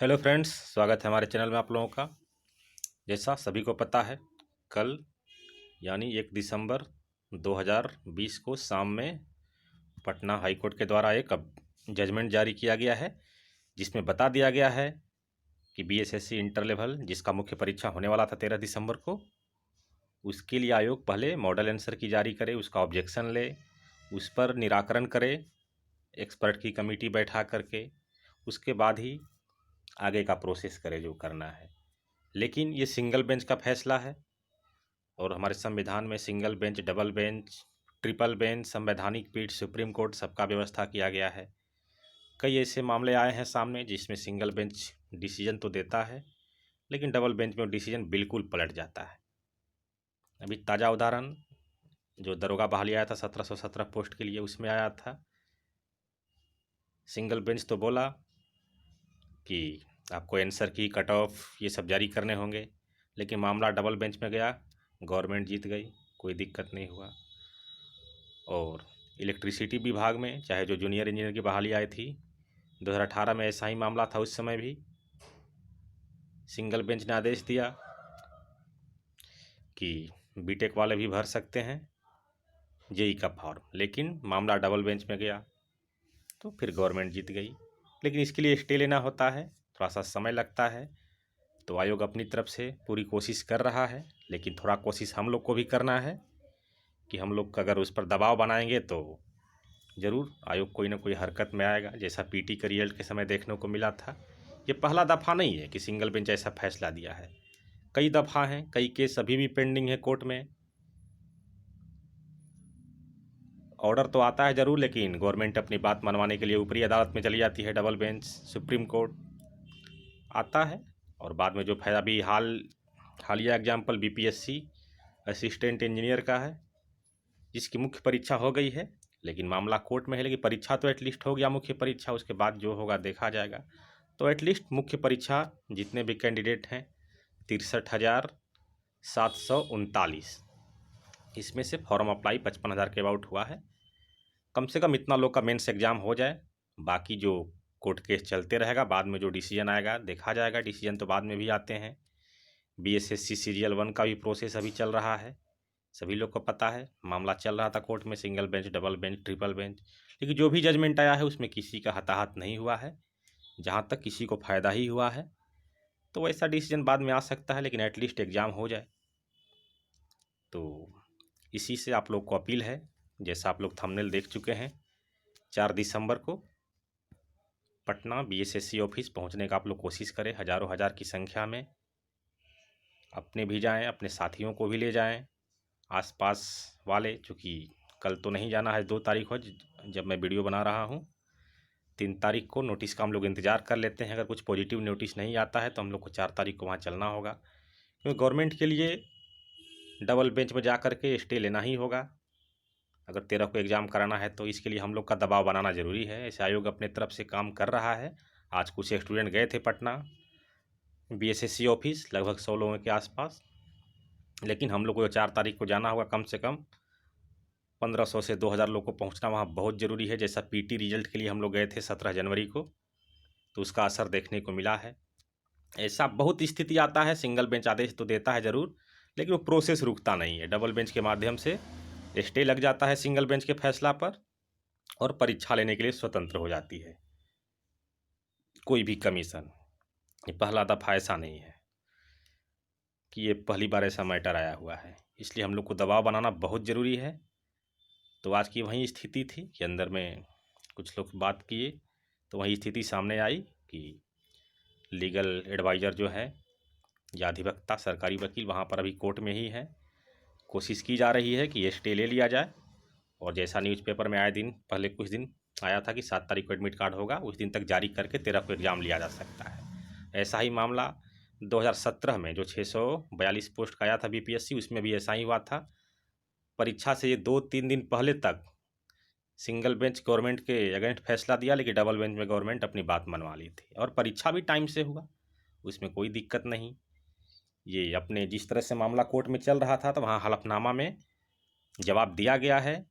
Hello friends, स्वागत है हमारे चैनल में आप लोगों का। जैसा सभी को पता है, कल यानी 1 दिसंबर 2020 को शाम में पटना हाई कोर्ट के द्वारा एक जजमेंट जारी किया गया है, जिसमें बता दिया गया है कि बीएसएससी इंटर लेवल जिसका मुख्य परीक्षा होने वाला था 13 दिसंबर को, उसके लिए आयोग पहले मॉडल आंसर की जारी करे, उसका ऑब्जेक्शन ले, उस पर निराकरण करे एक्सपर्ट की कमेटी बैठा करके, उसके बाद ही आगे का प्रोसेस करे जो करना है। लेकिन ये सिंगल बेंच का फैसला है और हमारे संविधान में single bench, double bench, triple bench, संवैधानिक पीठ, सुप्रीम कोर्ट सबका व्यवस्था किया गया है। कई ऐसे मामले आए हैं सामने जिसमें सिंगल बेंच डिसीजन तो देता है, लेकिन डबल बेंच में डिसीजन बिल्कुल पलट जाता है। अभी ताज़ा उदाहरण जो दरोगा बहाली आया था 1717 पोस्ट के लिए, उसमें आया था। सिंगल बेंच तो बोला कि आपको आंसर की, कट ऑफ ये सब जारी करने होंगे, लेकिन मामला डबल बेंच में गया, गवर्नमेंट जीत गई, कोई दिक्कत नहीं हुआ। और इलेक्ट्रिसिटी विभाग में चाहे जो जूनियर इंजीनियर की बहाली आई थी 2018 में, ऐसा ही मामला था। उस समय भी सिंगल बेंच ने आदेश दिया कि बीटेक वाले भी भर सकते हैं जेई का फॉर्म, लेकिन मामला डबल बेंच में गया तो फिर गवर्नमेंट जीत गई। लेकिन इसके लिए स्टे लेना होता है, थोड़ा सा समय लगता है। तो आयोग अपनी तरफ से पूरी कोशिश कर रहा है, लेकिन थोड़ा कोशिश हम लोग को भी करना है कि हम लोग अगर उस पर दबाव बनाएंगे तो ज़रूर आयोग कोई ना कोई हरकत में आएगा। जैसा पीटी के रिजल्ट के समय देखने को मिला था, ये पहला दफ़ा नहीं है कि सिंगल बेंच ऐसा फैसला दिया है, कई दफ़ा हैं, कई केस अभी भी पेंडिंग है कोर्ट में। ऑर्डर तो आता है ज़रूर, लेकिन गवर्नमेंट अपनी बात मनवाने के लिए ऊपरी अदालत में चली जाती है, डबल बेंच, सुप्रीम कोर्ट आता है। और बाद में जो फायदा भी हालिया एग्जाम्पल बीपीएससी असिस्टेंट इंजीनियर का है, जिसकी मुख्य परीक्षा हो गई है, लेकिन मामला कोर्ट में है, लेकिन परीक्षा तो एटलीस्ट हो गया मुख्य परीक्षा, उसके बाद जो होगा देखा जाएगा। तो एटलीस्ट मुख्य परीक्षा जितने भी कैंडिडेट हैं 63,739, इसमें से फॉर्म अप्लाई 55,000 के अबाउट हुआ है। कम से कम इतना लोग का मेंस एग्ज़ाम हो जाए, बाकी जो कोर्ट केस चलते रहेगा, बाद में जो डिसीजन आएगा देखा जाएगा। डिसीजन तो बाद में भी आते हैं। बीएसएससी सीरियल 1 का भी प्रोसेस अभी चल रहा है, सभी लोग को पता है। मामला चल रहा था कोर्ट में, single bench, double bench, triple bench, लेकिन जो भी जजमेंट आया है उसमें किसी का हताहत नहीं हुआ है, जहाँ तक किसी को फ़ायदा ही हुआ है। तो वैसा डिसीजन बाद में आ सकता है, लेकिन एटलीस्ट एग्ज़ाम हो जाए। तो इसी से आप लोग को अपील है, जैसा आप लोग थंबनेल देख चुके हैं, 4 दिसंबर को पटना बीएसएससी ऑफिस पहुंचने का आप लोग कोशिश करें। हज़ारों हज़ार की संख्या में अपने भी जाएं, अपने साथियों को भी ले जाएं, आसपास वाले। चूँकि कल तो नहीं जाना है, 2 तारीख हो जब मैं वीडियो बना रहा हूँ, 3 तारीख को नोटिस का हम लोग इंतज़ार कर लेते हैं। अगर कुछ पॉजिटिव नोटिस नहीं आता है तो हम लोग को 4 तारीख को वहाँ चलना होगा, क्योंकि गवर्नमेंट के लिए डबल बेंच में जा कर के स्टे लेना ही होगा। अगर 13 को एग्ज़ाम कराना है तो इसके लिए हम लोग का दबाव बनाना ज़रूरी है। ऐसे आयोग अपने तरफ से काम कर रहा है। आज कुछ स्टूडेंट गए थे पटना बीएसएससी ऑफिस, लगभग 100 लोगों के आसपास, लेकिन हम लोग को 4 तारीख को जाना होगा। कम से कम 1500 से 2000 लोग को पहुंचना वहाँ बहुत ज़रूरी है। जैसा पीटी रिजल्ट के लिए हम लोग गए थे 17 जनवरी को, तो उसका असर देखने को मिला है। ऐसा बहुत स्थिति आता है, सिंगल बेंच आदेश तो देता है ज़रूर, लेकिन वो प्रोसेस रुकता नहीं है। डबल बेंच के माध्यम से स्टे लग जाता है सिंगल बेंच के फैसला पर, और परीक्षा लेने के लिए स्वतंत्र हो जाती है कोई भी कमीशन। ये पहला दफ़ा ऐसा नहीं है कि ये पहली बार ऐसा मैटर आया हुआ है, इसलिए हम लोग को दबाव बनाना बहुत ज़रूरी है। तो आज की वही स्थिति थी कि अंदर में कुछ लोग बात किए तो वही स्थिति सामने आई कि लीगल एडवाइज़र जो है या अधिवक्ता, सरकारी वकील, वहाँ पर अभी कोर्ट में ही है। कोशिश की जा रही है कि ये स्टे ले लिया जाए, और जैसा न्यूज़पेपर में आए दिन पहले कुछ दिन आया था कि 7 तारीख को एडमिट कार्ड होगा, उस दिन तक जारी करके 13 को एग्ज़ाम लिया जा सकता है। ऐसा ही मामला 2017 में जो 642 पोस्ट का आया था बीपीएससी, उसमें भी ऐसा ही हुआ था। परीक्षा से ये 2-3 दिन पहले तक सिंगल बेंच गवर्नमेंट के अगेंस्ट फैसला दिया, लेकिन डबल बेंच में गवर्नमेंट अपनी बात मनवा ली थी, और परीक्षा भी टाइम से हुआ, उसमें कोई दिक्कत नहीं। ये अपने जिस तरह से मामला कोर्ट में चल रहा था, तो वहाँ हलफनामा में जवाब दिया गया है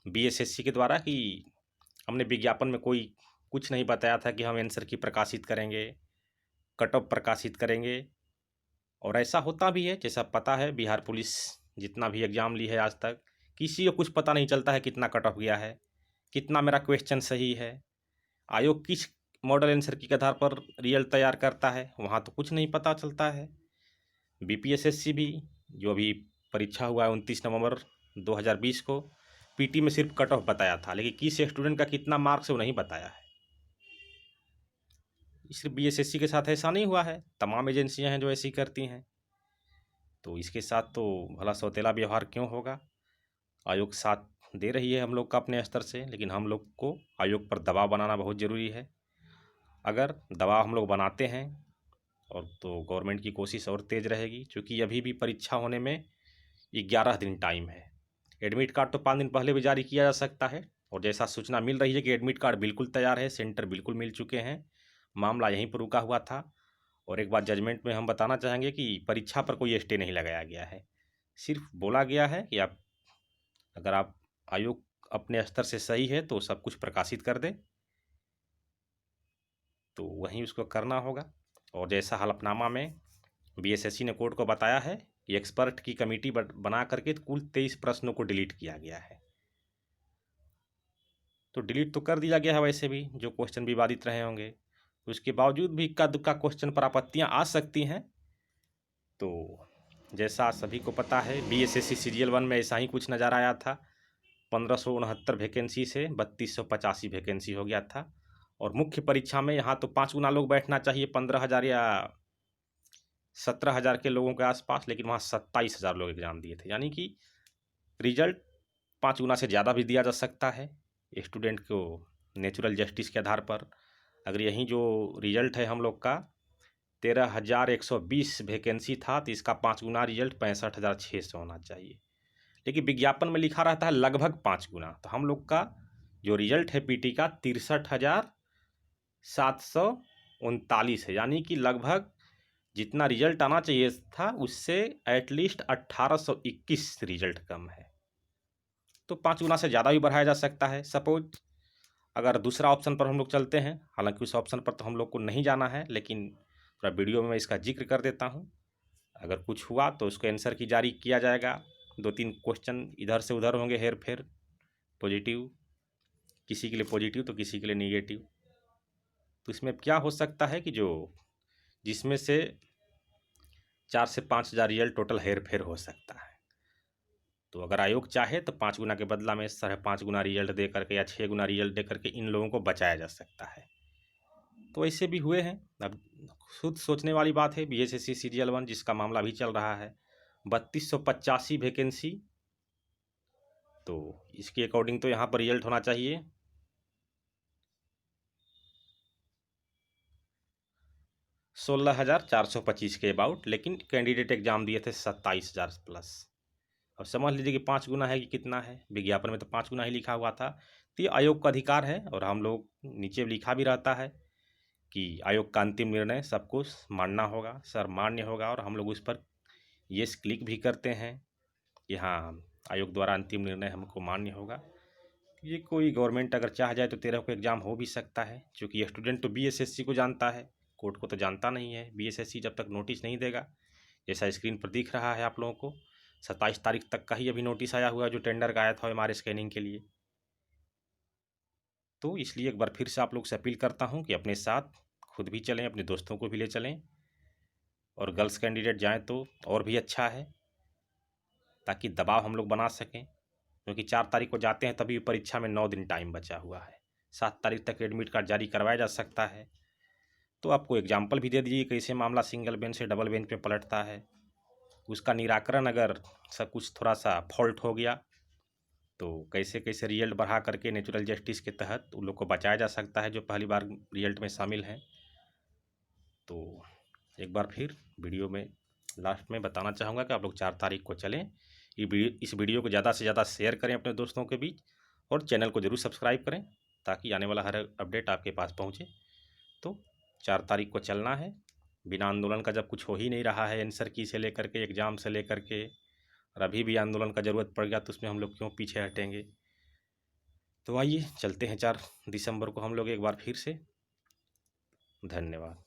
बीएसएससी के द्वारा कि हमने विज्ञापन में कोई कुछ नहीं बताया था कि हम आंसर की प्रकाशित करेंगे, कट ऑफ प्रकाशित करेंगे। और ऐसा होता भी है, जैसा पता है बिहार पुलिस जितना भी एग्ज़ाम ली है आज तक, किसी को कुछ पता नहीं चलता है कितना कट ऑफ गया है, कितना मेरा क्वेश्चन सही है, आयोग किस मॉडल आंसर के आधार पर रिजल्ट तैयार करता है, वहाँ तो कुछ नहीं पता चलता है। बीपीएसएससी भी जो अभी परीक्षा हुआ है 29 नवंबर 2020 को, पीटी में सिर्फ कट ऑफ बताया था, लेकिन किस स्टूडेंट का कितना मार्क्स है वो नहीं बताया है। सिर्फ बीएसएससी के साथ ऐसा नहीं हुआ है, तमाम एजेंसियां हैं जो ऐसी करती हैं। तो इसके साथ तो भला सौतेला व्यवहार क्यों होगा। आयोग साथ दे रही है हम लोग का अपने स्तर से, लेकिन हम लोग को आयोग पर दबाव बनाना बहुत ज़रूरी है। अगर दबाव हम लोग बनाते हैं और तो गवर्नमेंट की कोशिश और तेज़ रहेगी, क्योंकि अभी भी परीक्षा होने में 11 दिन टाइम है। एडमिट कार्ड तो 5 दिन पहले भी जारी किया जा सकता है, और जैसा सूचना मिल रही है कि एडमिट कार्ड बिल्कुल तैयार है, सेंटर बिल्कुल मिल चुके हैं, मामला यहीं पर रुका हुआ था। और एक बात जजमेंट में हम बताना चाहेंगे कि परीक्षा पर कोई स्टे नहीं लगाया गया है, सिर्फ बोला गया है कि अगर आप आयोग अपने स्तर से सही है तो सब कुछ प्रकाशित कर दे, तो वहीं उसको करना होगा। और जैसा हलफनामा में बीएसएससी ने कोर्ट को बताया है कि एक्सपर्ट की कमेटी बना करके कुल 23 प्रश्नों को डिलीट किया गया है। तो डिलीट तो कर दिया गया है वैसे भी, जो क्वेश्चन विवादित रहे होंगे, उसके बावजूद भी इक्का दुक्का क्वेश्चन पर आपत्तियाँ आ सकती हैं। तो जैसा सभी को पता है, बीएसएससी सीरियल 1 में ऐसा ही कुछ नज़र आया था। 1569 वैकेंसी से 3285 वैकेंसी हो गया था। और मुख्य परीक्षा में यहाँ तो 5 गुना लोग बैठना चाहिए, 15,000 या 17,000 के लोगों के आसपास, लेकिन वहाँ 27,000 लोग एग्जाम दिए थे। यानी कि रिजल्ट 5 गुना से ज़्यादा भी दिया जा सकता है स्टूडेंट को नेचुरल जस्टिस के आधार पर। अगर यही जो रिजल्ट है हम लोग का 13,120 वैकेंसी था, तो इसका 5 गुना रिजल्ट 65,600 होना चाहिए, लेकिन विज्ञापन में लिखा रहता है लगभग 5 गुना। तो हम लोग का जो रिजल्ट है पीटी का 63,739 है, यानी कि लगभग जितना रिजल्ट आना चाहिए था उससे एटलीस्ट 1821 रिजल्ट कम है। तो 5 गुना से ज़्यादा भी बढ़ाया जा सकता है। सपोज अगर दूसरा ऑप्शन पर हम लोग चलते हैं, हालांकि उस ऑप्शन पर तो हम लोग को नहीं जाना है, लेकिन थोड़ा वीडियो में मैं इसका जिक्र कर देता हूँ। अगर कुछ हुआ तो उसको आंसर की जारी किया जाएगा, 2-3 क्वेश्चन इधर से उधर होंगे, हेर फेर, पॉजिटिव, किसी के लिए पॉजिटिव तो किसी के लिए निगेटिव। तो इसमें क्या हो सकता है कि जिसमें से 4 से 5,000 रिजल्ट टोटल हेर फेर हो सकता है। तो अगर आयोग चाहे तो 5 गुना के बदला में 5.5 गुना रिजल्ट दे करके या 6 गुना रिजल्ट दे करके इन लोगों को बचाया जा सकता है। तो ऐसे भी हुए हैं। अब खुद सोचने वाली बात है, बीएसएससी सीरियल 1 जिसका मामला भी चल रहा है, 3285 वैकेंसी, तो इसके अकॉर्डिंग तो यहाँ पर रिजल्ट होना चाहिए 16,425 के अबाउट, लेकिन कैंडिडेट एग्जाम दिए थे 27,000 प्लस। अब समझ लीजिए कि 5 गुना है कि कितना है, विज्ञापन में तो 5 गुना ही लिखा हुआ था। तो ये आयोग का अधिकार है, और हम लोग नीचे लिखा भी रहता है कि आयोग का अंतिम निर्णय सबको मानना होगा, सर्वमान्य होगा, और हम लोग उस पर येस क्लिक भी करते हैं कि हाँ आयोग द्वारा अंतिम निर्णय हमको मान्य होगा। ये कोई गवर्नमेंट अगर चाह जाए तो 13 को एग्ज़ाम हो भी सकता है, क्योंकि स्टूडेंट तो बीएसएससी को जानता है, कोर्ट को तो जानता नहीं है। बीएसएससी जब तक नोटिस नहीं देगा, जैसा स्क्रीन पर दिख रहा है आप लोगों को, 27 तारीख तक का ही अभी नोटिस आया हुआ है जो टेंडर का आया था एमआरआई स्कैनिंग के लिए। तो इसलिए एक बार फिर से आप लोग से अपील करता हूँ कि अपने साथ खुद भी चलें, अपने दोस्तों को भी ले चलें, और गर्ल्स कैंडिडेट जाएँ तो और भी अच्छा है, ताकि दबाव हम लोग बना सकें। क्योंकि 4 तारीख को जाते हैं तभी परीक्षा में 9 दिन टाइम बचा हुआ है, 7 तारीख तक एडमिट कार्ड जारी करवाया जा सकता है। तो आपको एग्जाम्पल भी दे दीजिए कैसे मामला सिंगल बेंच से डबल बेंच में पलटता है, उसका निराकरण अगर सब कुछ थोड़ा सा फॉल्ट हो गया तो कैसे कैसे रिजल्ट बढ़ा करके नेचुरल जस्टिस के तहत उन लोग को बचाया जा सकता है जो पहली बार रिजल्ट में शामिल हैं। तो एक बार फिर वीडियो में लास्ट में बताना चाहूँगा कि आप लोग 4 तारीख को चलें। इस वीडियो को ज़्यादा से ज़्यादा शेयर करें अपने दोस्तों के बीच, और चैनल को ज़रूर सब्सक्राइब करें ताकि आने वाला हर अपडेट आपके पास पहुँचे। तो 4 तारीख को चलना है, बिना आंदोलन का जब कुछ हो ही नहीं रहा है, आंसर की से लेकर के एग्ज़ाम से लेकर के, और अभी भी आंदोलन का ज़रूरत पड़ गया तो उसमें हम लोग क्यों पीछे हटेंगे। तो आइए चलते हैं 4 दिसंबर को हम लोग एक बार फिर से। धन्यवाद।